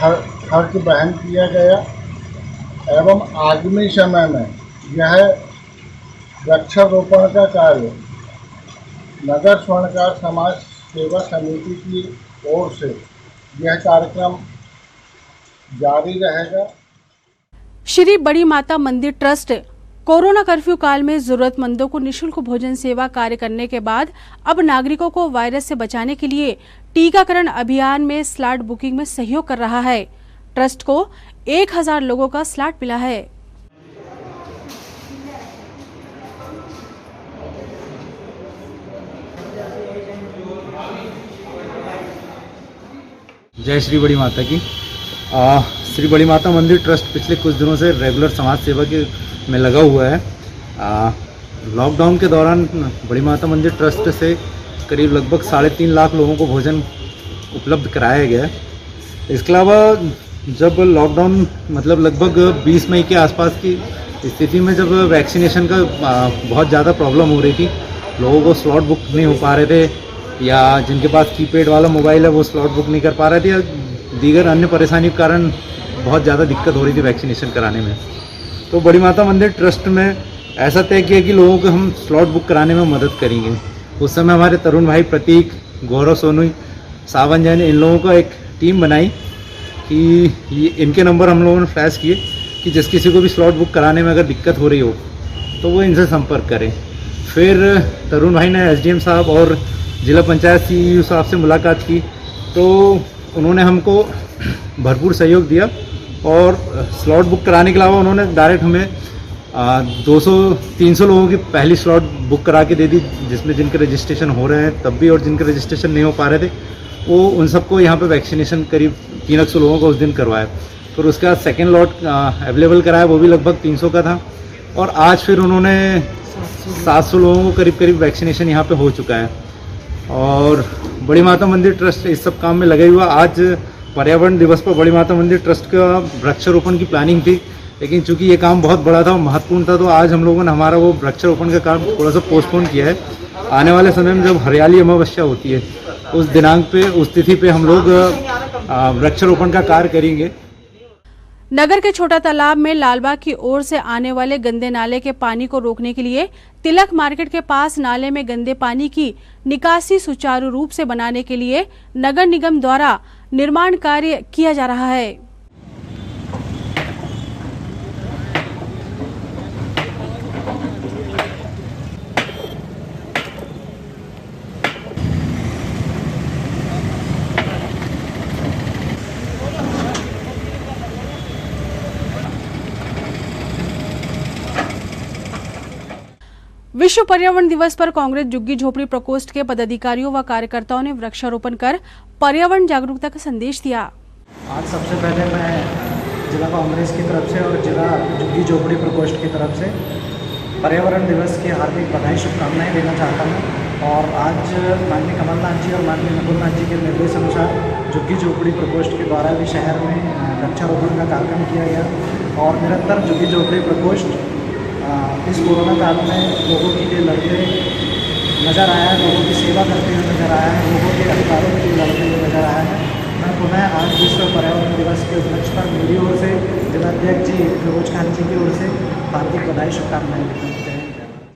खर्च वहन किया गया एवं आगामी समय में यह वृक्षारोपण का कार्य नगर स्वर्णकार समाज सेवा समिति की ओर से यह कार्यक्रम जारी रहेगा। श्री बड़ी माता मंदिर ट्रस्ट कोरोना कर्फ्यू काल में जरूरतमंदों को निःशुल्क भोजन सेवा कार्य करने के बाद अब नागरिकों को वायरस से बचाने के लिए टीकाकरण अभियान में स्लॉट बुकिंग में सहयोग कर रहा है। ट्रस्ट को 1000 लोगों का स्लॉट मिला है। जय श्री बड़ी माता की। श्री बड़ी माता मंदिर ट्रस्ट पिछले कुछ दिनों से रेगुलर समाज सेवा के में लगा हुआ है। लॉकडाउन के दौरान बड़ी माता मंदिर ट्रस्ट से करीब लगभग 3.5 लाख लोगों को भोजन उपलब्ध कराया गया है। इसके अलावा जब लॉकडाउन मतलब लगभग 20 मई के आसपास की स्थिति में जब वैक्सीनेशन का बहुत ज़्यादा प्रॉब्लम हो रही थी, लोगों को स्लॉट बुक नहीं हो पा रहे थे या जिनके पास कीपैड वाला मोबाइल है वो स्लॉट बुक नहीं कर पा रहे थे या दीगर अन्य परेशानी के कारण बहुत ज़्यादा दिक्कत हो रही थी वैक्सीनेशन कराने में। तो बड़ी माता मंदिर ट्रस्ट में ऐसा तय किया कि लोगों को हम स्लॉट बुक कराने में मदद करेंगे। उस समय हमारे तरुण भाई प्रतीक, गौरव सोनू, सावन जैन, इन लोगों को एक टीम बनाई कि इनके नंबर हम लोगों ने फ्लैश किए कि जिस किसी को भी स्लॉट बुक कराने में अगर दिक्कत हो रही हो तो वो इनसे संपर्क करें। फिर तरुण भाई ने एसडीएम साहब और जिला पंचायत सीईओ साहब से मुलाकात की तो उन्होंने हमको भरपूर सहयोग दिया और स्लॉट बुक कराने के अलावा उन्होंने डायरेक्ट हमें 200-300 लोगों की पहली स्लॉट बुक करा के दे दी, जिसमें जिनके रजिस्ट्रेशन हो रहे हैं तब भी और जिनके रजिस्ट्रेशन नहीं हो पा रहे थे वो उन सबको यहाँ पे वैक्सीनेशन करीब 300 लोगों को उस दिन करवाया। फिर उसके बाद सेकेंड लॉट अवेलेबल कराया, वो भी लगभग 300 का था और आज फिर उन्होंने 700 लोगों को करीब वैक्सीनेशन यहाँ पे हो चुका है। और बड़ी माता मंदिर ट्रस्ट इस सब काम में लगे हुआ। आज पर्यावरण दिवस पर बड़ी माता मंदिर ट्रस्ट का वृक्षारोपण की प्लानिंग थी, लेकिन चूंकि ये काम बहुत बड़ा था और महत्वपूर्ण था तो आज हम लोगों ने हमारा वो वृक्षारोपण का काम थोड़ा सा पोस्टपोन किया है। आने वाले समय में जब हरियाली अमावस्या होती है उस दिनांक पे, उस तिथि पे हम लोग वृक्षारोपण का कार्य करेंगे। नगर के छोटा तालाब में लालबाग की ओर से आने वाले गंदे नाले के पानी को रोकने के लिए तिलक मार्केट के पास नाले में गंदे पानी की निकासी सुचारू रूप से बनाने के लिए नगर निगम द्वारा निर्माण कार्य किया जा रहा है। विश्व पर्यावरण दिवस पर कांग्रेस झुग्गी झोपड़ी प्रकोष्ठ के पदाधिकारियों व कार्यकर्ताओं ने वृक्षारोपण कर पर्यावरण जागरूकता का संदेश दिया। आज सबसे पहले मैं जिला कांग्रेस की तरफ से और जिला झुग्गी झोपड़ी प्रकोष्ठ की तरफ से पर्यावरण दिवस की हार्दिक बधाई शुभकामनाएं देना चाहता हूं। और आज माननीय कमलनाथ जी और माननीय नकुलनाथ जी के निर्देश अनुसार झुग्गी झोपड़ी प्रकोष्ठ के द्वारा भी शहर में वृक्षारोपण का कार्यक्रम किया गया और निरंतर झुग्गी झोपड़ी प्रकोष्ठ इस कोरोना काल में लोगों के लिए लड़ते नज़र आया है, लोगों की सेवा करते हुए नज़र आया है, लोगों के अधिकारों के लिए लड़ते हुए नज़र आया है। मैं पुनः आज विश्व पर्यावरण दिवस के उपलक्ष्य पर मेरी ओर से जिलाध्यक्ष जी फिरोज खान जी की ओर से हार्दिक बधाई शुभकामनाएं देता हूं।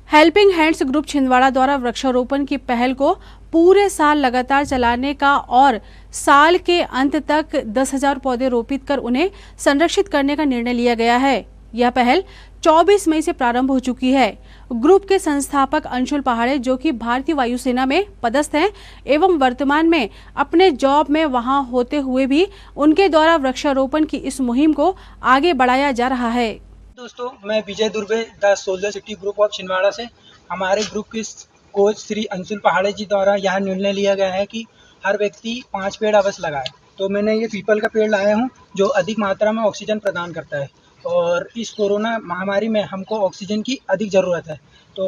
हेल्पिंग हैंड्स ग्रुप छिंदवाड़ा द्वारा वृक्षारोपण की पहल को पूरे साल लगातार चलाने का और साल के अंत तक 10,000 पौधे रोपित कर उन्हें संरक्षित करने का निर्णय लिया गया है। यह पहल 24 मई से प्रारंभ हो चुकी है। ग्रुप के संस्थापक अंशुल पहाड़े, जो कि भारतीय वायुसेना में पदस्थ हैं एवं वर्तमान में अपने जॉब में वहां होते हुए भी उनके द्वारा वृक्षारोपण की इस मुहिम को आगे बढ़ाया जा रहा है। दोस्तों, मैं Vijay Durbe the soldier city group of Chhindwara से। हमारे ग्रुप के कोच श्री अंशुल पहाड़े जी द्वारा यह निर्णय लिया गया है कि हर व्यक्ति 5 पेड़ अवश्य लगाए। तो मैंने ये पीपल का पेड़ लाया हूँ जो अधिक मात्रा में ऑक्सीजन प्रदान करता है और इस कोरोना महामारी में हमको ऑक्सीजन की अधिक ज़रूरत है। तो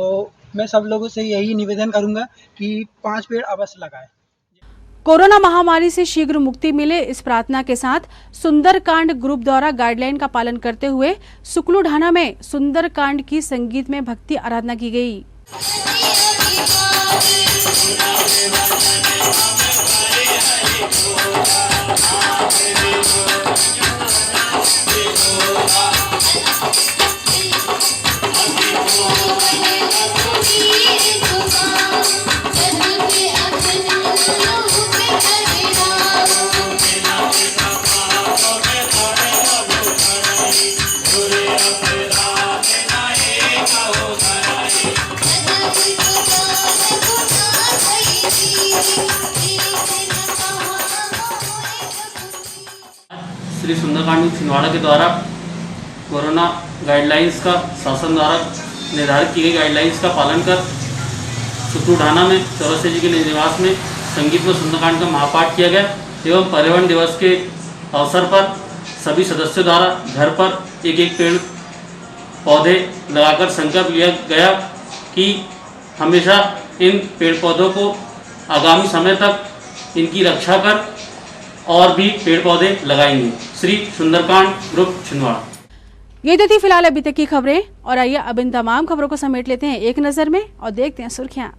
मैं सब लोगों से यही निवेदन करूँगा कि 5 पेड़ अवश्य लगाएं। कोरोना महामारी से शीघ्र मुक्ति मिले इस प्रार्थना के साथ सुंदरकांड ग्रुप द्वारा गाइडलाइन का पालन करते हुए सुकलूढाना में सुंदरकांड की संगीत में भक्ति आराधना की गई। श्री सुंदरकांड छिंदवाड़ा के द्वारा कोरोना गाइडलाइंस का शासन द्वारा निर्धारित की गई गाइडलाइंस का पालन कर सुकलूढाना में चौरसिया जी के निवास में संगीत में सुंदरकांड का महापाठ किया गया एवं पर्यावरण दिवस के अवसर पर सभी सदस्यों द्वारा घर पर एक पेड़ पौधे लगाकर संकल्प लिया गया कि हमेशा इन पेड़ पौधों को आगामी समय तक इनकी रक्षा कर और भी पेड़ पौधे लगाएंगे। श्री सुंदरकांड ग्रुप छिंदवाड़ा। ये तो थी फिलहाल अभी तक की खबरें और आइए अब इन तमाम खबरों को समेट लेते हैं एक नजर में और देखते हैं सुर्खियां।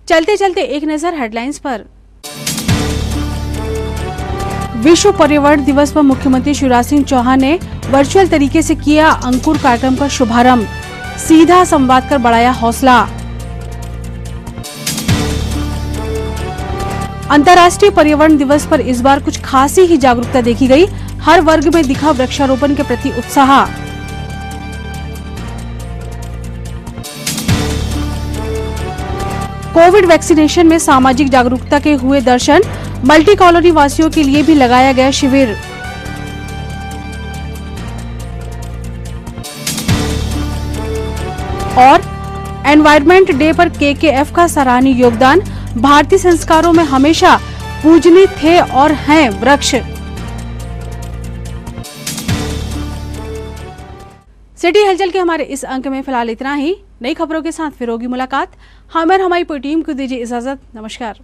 चलते चलते एक नजर हेडलाइंस पर। विश्व पर्यावरण दिवस पर मुख्यमंत्री शिवराज सिंह चौहान ने वर्चुअल तरीके से किया अंकुर कार्यक्रम का शुभारंभ, सीधा संवाद कर बढ़ाया हौसला। अंतर्राष्ट्रीय पर्यावरण दिवस पर इस बार कुछ खासी ही जागरूकता देखी गई, हर वर्ग में दिखा वृक्षारोपण के प्रति उत्साह। कोविड वैक्सीनेशन में सामाजिक जागरूकता के हुए दर्शन, मल्टी कॉलोनी वासियों के लिए भी लगाया गया शिविर। और एनवायरनमेंट डे पर केकेएफ का सराहनीय योगदान, भारतीय संस्कारों में हमेशा पूजनीय थे और हैं वृक्ष। सिटी हलचल के हमारे इस अंक में फिलहाल इतना ही। नई खबरों के साथ फिर होगी मुलाकात। हमारी पूरी टीम को दीजिए इजाजत। नमस्कार।